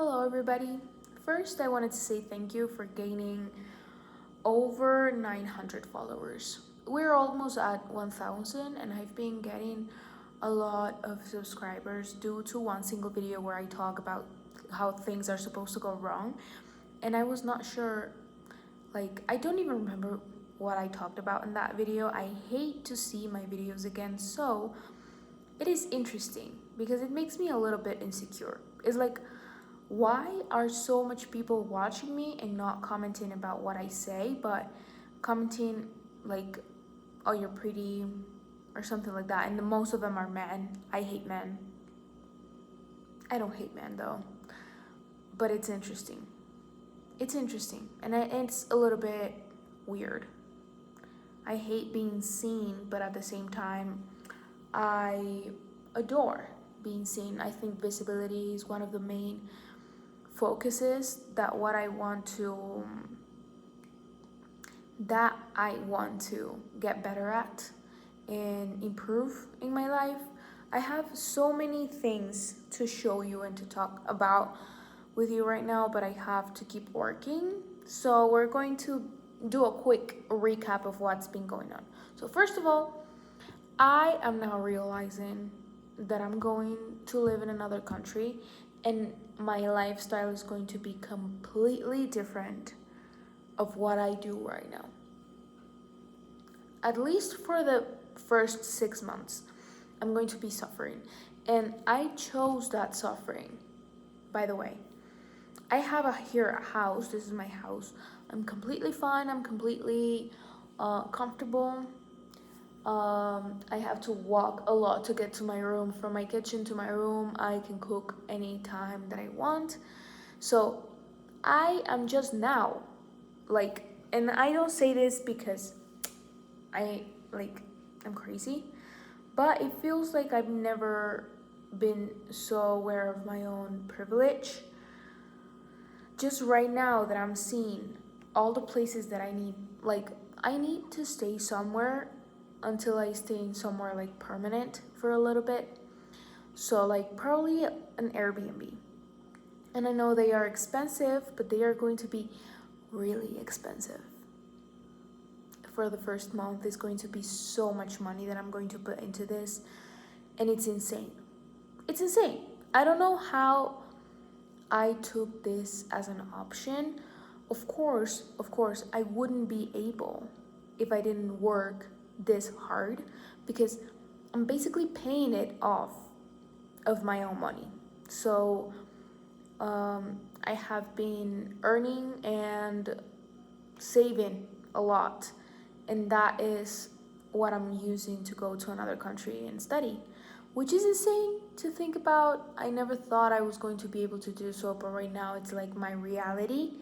Hello, everybody. First, I wanted to say thank you for gaining over 900 followers. We're almost at 1,000, and I've been getting a lot of subscribers due to one single video where I talk about how things are supposed to go wrong. And I was not sure, I don't even remember what I talked about in that video. I hate to see my videos again, so it is interesting because it makes me a little bit insecure. It's like, why are so much people watching me and not commenting about what I say, but commenting like, oh, you're pretty or something like that? And most of them are men. I hate men. I don't hate men though, but it's interesting. It's interesting, and it's a little bit weird. I hate being seen, but at the same time, I adore being seen. I think visibility is one of the main focuses that I want to get better at and improve in my life. I have so many things to show you and to talk about with you right now, but I have to keep working. So we're going to do a quick recap of what's been going on. So first of all, I am now realizing that I'm going to live in another country and my lifestyle is going to be completely different of what I do right now. At least for the first 6 months, I'm going to be suffering. And I chose that suffering, by the way. I have a house. This is my house. I'm completely fine. I'm completely comfortable. I have to walk a lot to get to my room. From my kitchen to my room, I can cook anytime that I want. So I am just now, and I don't say this because I'm crazy, but it feels like I've never been so aware of my own privilege. Just right now that I'm seeing all the places that I need to stay somewhere until I stay in somewhere permanent for a little bit. So probably an Airbnb. And I know they are expensive, but they are going to be really expensive. For the first month, it's going to be so much money that I'm going to put into this, and it's insane. It's insane. I don't know how I took this as an option. Of course, I wouldn't be able if I didn't work this hard, because I'm basically paying it off of my own money. So I have been earning and saving a lot, and that is what I'm using to go to another country and study, which is insane to think about. I never thought I was going to be able to do so, but right now it's like my reality,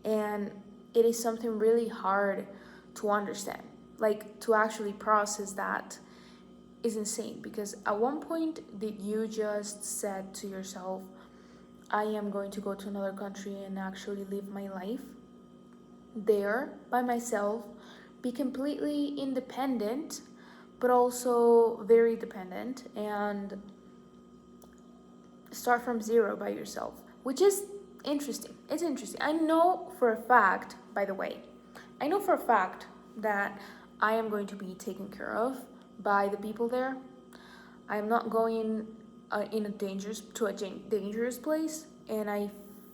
and it is something really hard to understand. To actually process that is insane, because at one point did you just said to yourself, I am going to go to another country and actually live my life there by myself, be completely independent, but also very dependent, and start from zero by yourself, which is interesting. It's interesting. I know for a fact, by the way, that I am going to be taken care of by the people there. I'm not going to a dangerous place, and I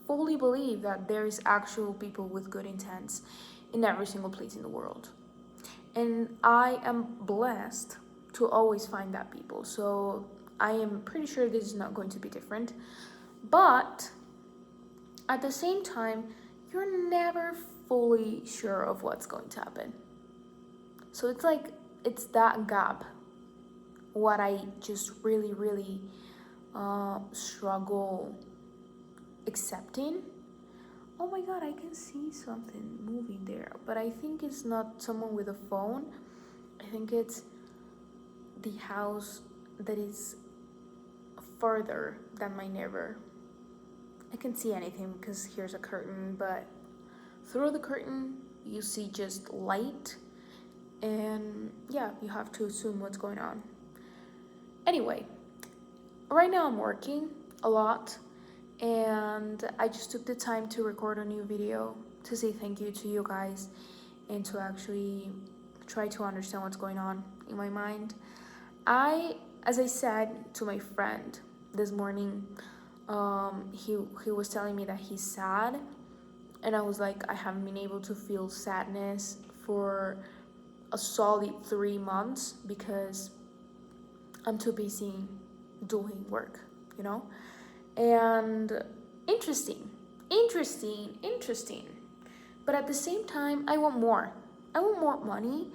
fully believe that there is actual people with good intents in every single place in the world. And I am blessed to always find that people. So I am pretty sure this is not going to be different. But at the same time, you're never fully sure of what's going to happen. So it's that gap what I just really, really struggle accepting. Oh my god, I can see something moving there, but I think it's not someone with a phone. I think it's the house that is further than my neighbor. I can't see anything because here's a curtain, but through the curtain you see just light, and yeah, you have to assume what's going on. Anyway, right now I'm working a lot, and I just took the time to record a new video to say thank you to you guys and to actually try to understand what's going on in my mind. As I said to my friend this morning, he was telling me that he's sad, and I was like, I haven't been able to feel sadness for a solid 3 months because I'm too busy doing work, you know? And interesting, interesting. But at the same time, I want more. I want more money.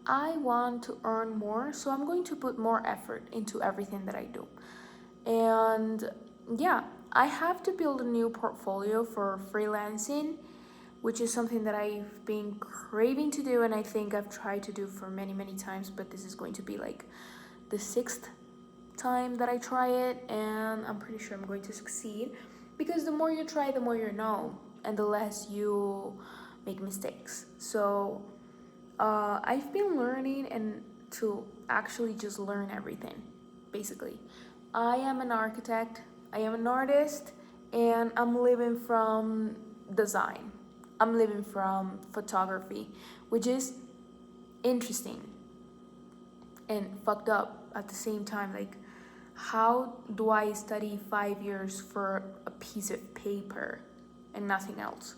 I want to earn more, so I'm going to put more effort into everything that I do. And yeah, I have to build a new portfolio for freelancing, which is something that I've been craving to do, and I think I've tried to do for many, many times, but this is going to be like the 6th time that I try it, and I'm pretty sure I'm going to succeed, because the more you try, the more you know, and the less you make mistakes. So I've been learning and to actually just learn everything, basically. I am an architect, I am an artist, and I'm living from design. I'm living from photography, which is interesting and fucked up at the same time. Like, how do I study 5 years for a piece of paper and nothing else?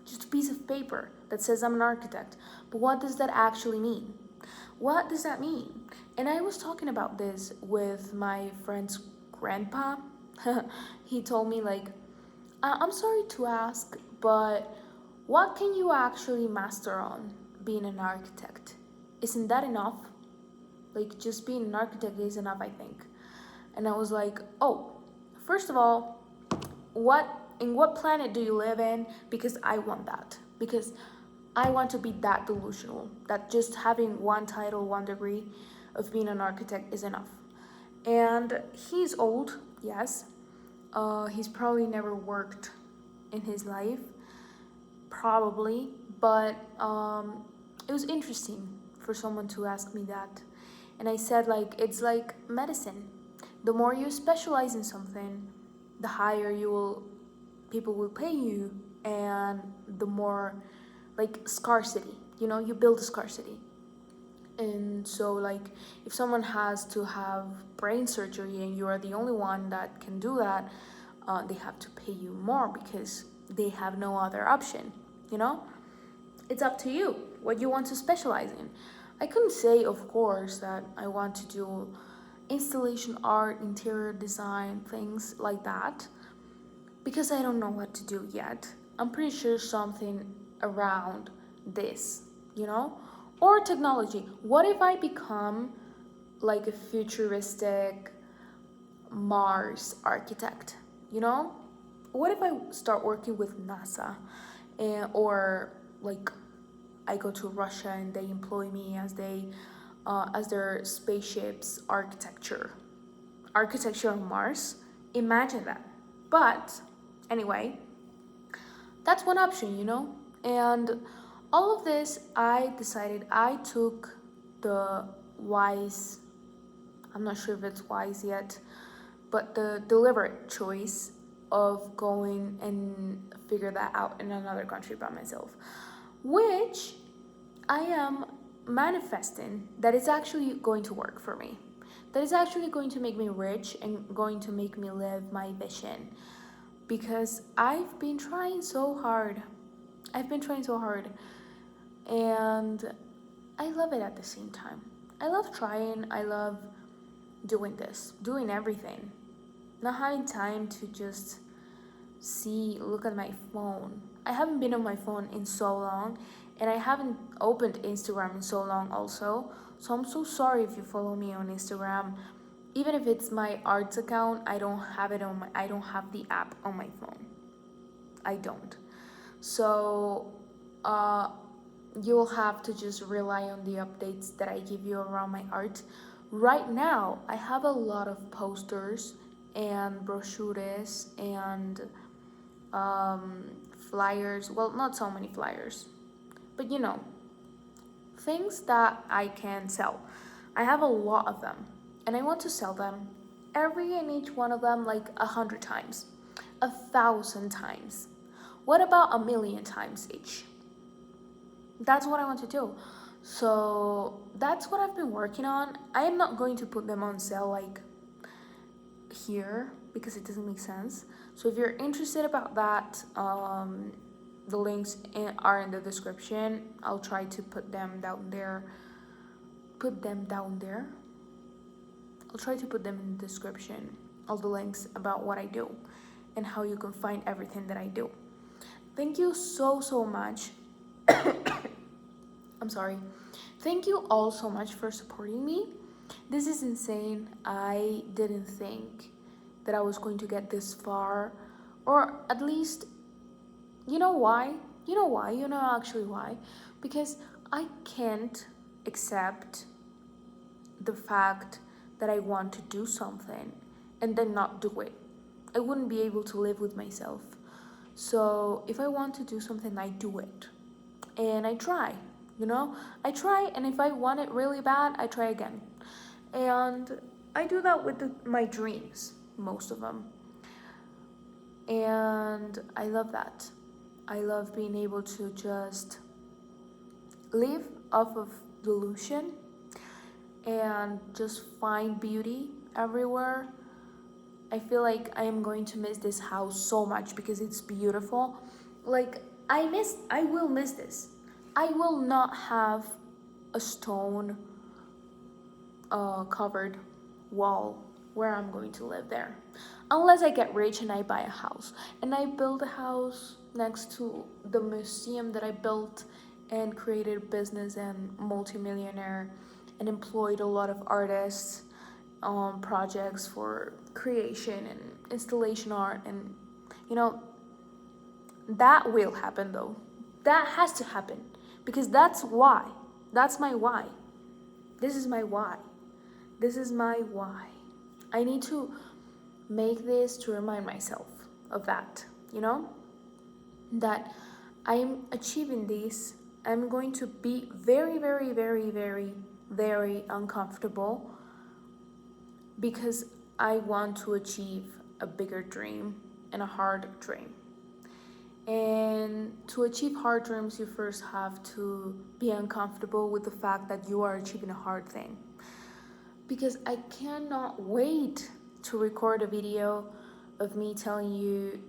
Just a piece of paper that says I'm an architect. But what does that actually mean? What does that mean? And I was talking about this with my friend's grandpa. He told me, like, I'm sorry to ask, but what can you actually master on being an architect? Isn't that enough? Like, just being an architect is enough, I think. And I was like, oh, first of all, in what planet do you live in? Because I want that. Because I want to be that delusional that just having one title, one degree of being an architect is enough. And he's old, yes. He's probably never worked in his life, probably, but it was interesting for someone to ask me that. And I said, like, it's like medicine. The more you specialize in something, the higher people will pay you, and the more, like, scarcity, you build a scarcity. And so, like, if someone has to have brain surgery and you are the only one that can do that, they have to pay you more because they have no other option, you know? It's up to you what you want to specialize in. I couldn't say, of course, that I want to do installation art, interior design, things like that, because I don't know what to do yet. I'm pretty sure something around this, or technology. What if I become like a futuristic Mars architect, what if I start working with NASA, or like I go to Russia and they employ me as their spaceship's architecture on Mars? Imagine that. But anyway, that's one option, and all of this, I decided I took the wise, I'm not sure if it's wise yet, but the deliberate choice of going and figure that out in another country by myself, which I am manifesting that is actually going to work for me, that is actually going to make me rich and going to make me live my vision, because I've been trying so hard. And I love it at the same time. I love trying, I love doing everything, not having time to just look at my phone. I haven't been on my phone in so long, and I haven't opened Instagram in so long also. So I'm so sorry if you follow me on Instagram. Even if it's my arts account, I don't have the app on my phone. I don't. So you'll have to just rely on the updates that I give you around my art. Right now, I have a lot of posters and brochures and flyers. Well, not so many flyers, but things that I can sell. I have a lot of them, and I want to sell them, every and each one of them, like 100 times. 1,000 times. What about 1,000,000 times each? That's what I want to do. So that's what I've been working on. I am not going to put them on sale like here because it doesn't make sense. So if you're interested about that, the links are in the description. I'll try to put them down there. I'll try to put them in the description, all the links about what I do and how you can find everything that I do. Thank you so much. I'm sorry. Thank you all so much for supporting me. This is insane. I didn't think that I was going to get this far, or at least, you know why? You know actually why? Because I can't accept the fact that I want to do something and then not do it. I wouldn't be able to live with myself. So if I want to do something, I do it. And I try, I try, and if I want it really bad, I try again. And I do that with my dreams, most of them. And I love that. I love being able to just live off of delusion and just find beauty everywhere. I feel like I am going to miss this house so much because it's beautiful. Like, I will miss this. I will not have a stone covered wall where I'm going to live there. Unless I get rich and I buy a house. And I build a house next to the museum that I built and created a business and multimillionaire and employed a lot of artists on projects for creation and installation art, and that will happen though. That has to happen because that's why. That's my why. This is my why. This is my why. I need to make this to remind myself of that, that I am achieving this. I'm going to be very, very, very, very, very uncomfortable because I want to achieve a bigger dream and a hard dream. And to achieve hard dreams, you first have to be uncomfortable with the fact that you are achieving a hard thing. Because I cannot wait to record a video of me telling you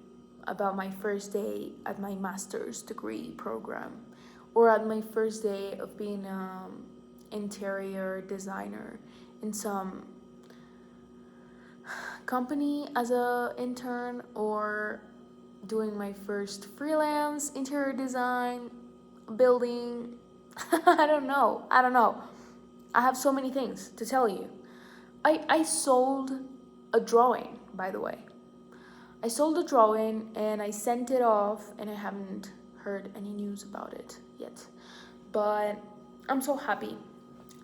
about my first day at my master's degree program, or at my first day of being an interior designer in some company as an intern, or doing my first freelance interior design building. I don't know. I have so many things to tell you. I sold a drawing, by the way. I sold a drawing and I sent it off, and I haven't heard any news about it yet. But I'm so happy.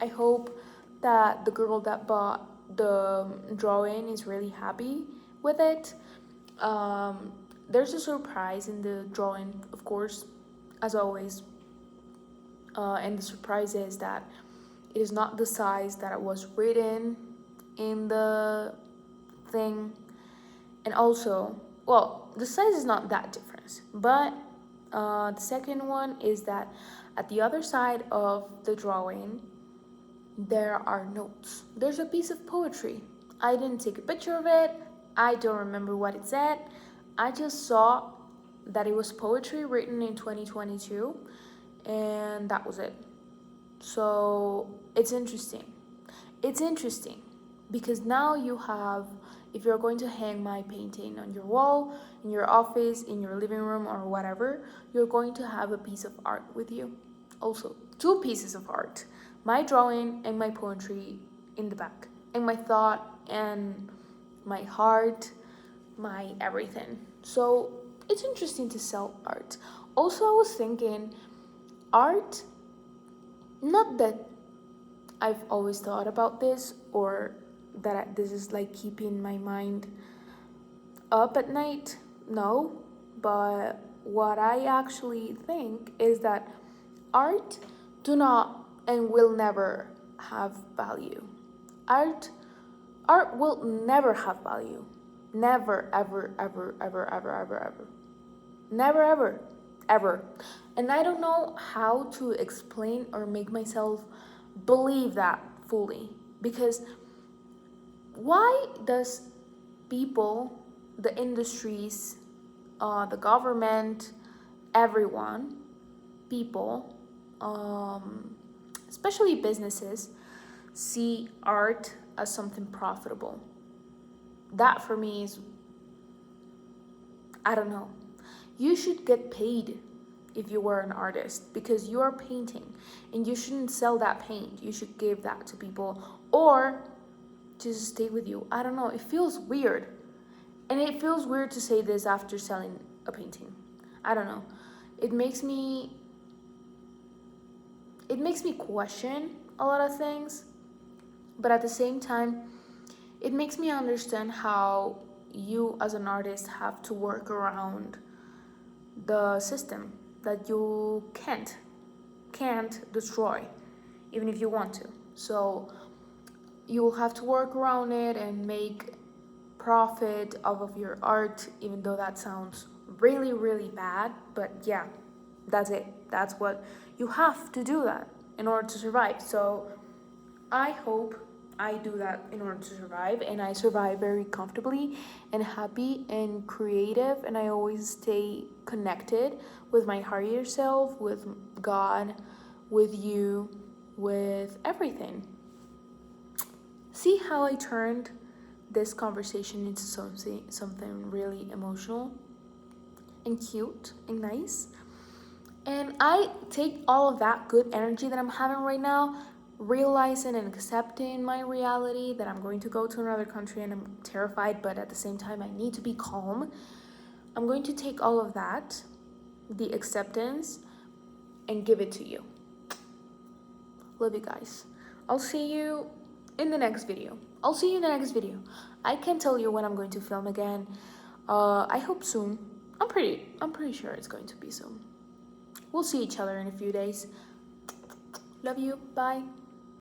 I hope that the girl that bought the drawing is really happy with it. There's a surprise in the drawing, of course, as always. And the surprise is that it is not the size that was written in the thing. And also, well, the size is not that different, but the second one is that at the other side of the drawing there are notes. There's a piece of poetry. I didn't take a picture of it. I don't remember what it said. I just saw that it was poetry written in 2022, and that was it. So it's interesting. It's interesting because now you have, if you're going to hang my painting on your wall, in your office, in your living room, or whatever, you're going to have a piece of art with you. Also, 2 pieces of art. My drawing and my poetry in the back. And my thought and my heart, my everything. So it's interesting to sell art. Also, I was thinking, art, not that I've always thought about this, or that this is like keeping my mind up at night, no, but what I actually think is that art do not and will never have value. Art will never have value. Never, ever, ever, ever, ever, ever, ever. Never, ever, ever. And I don't know how to explain or make myself believe that fully. Because why does people, the industries, the government, everyone, people, especially businesses, see art as something profitable? That for me is, I don't know. You should get paid if you were an artist because you are painting and you shouldn't sell that paint. You should give that to people or just stay with you. I don't know. It feels weird. And it feels weird to say this after selling a painting. I don't know. It makes me question a lot of things, but at the same time, it makes me understand how you as an artist have to work around the system that you can't destroy even if you want to. So you'll have to work around it and make profit off of your art, even though that sounds really, really bad. But yeah, that's it. That's what you have to do that in order to survive. So I hope I do that in order to survive, and I survive very comfortably and happy and creative, and I always stay connected with my higher self, with God, with you, with everything. See how I turned this conversation into something really emotional and cute and nice? And I take all of that good energy that I'm having right now, realizing and accepting my reality that I'm going to go to another country and I'm terrified, but at the same time, I need to be calm. I'm going to take all of that, the acceptance, and give it to you. Love you guys. I'll see you in the next video. I can't tell you when I'm going to film again. I hope soon. I'm pretty sure it's going to be soon. We'll see each other in a few days. Love you. Bye.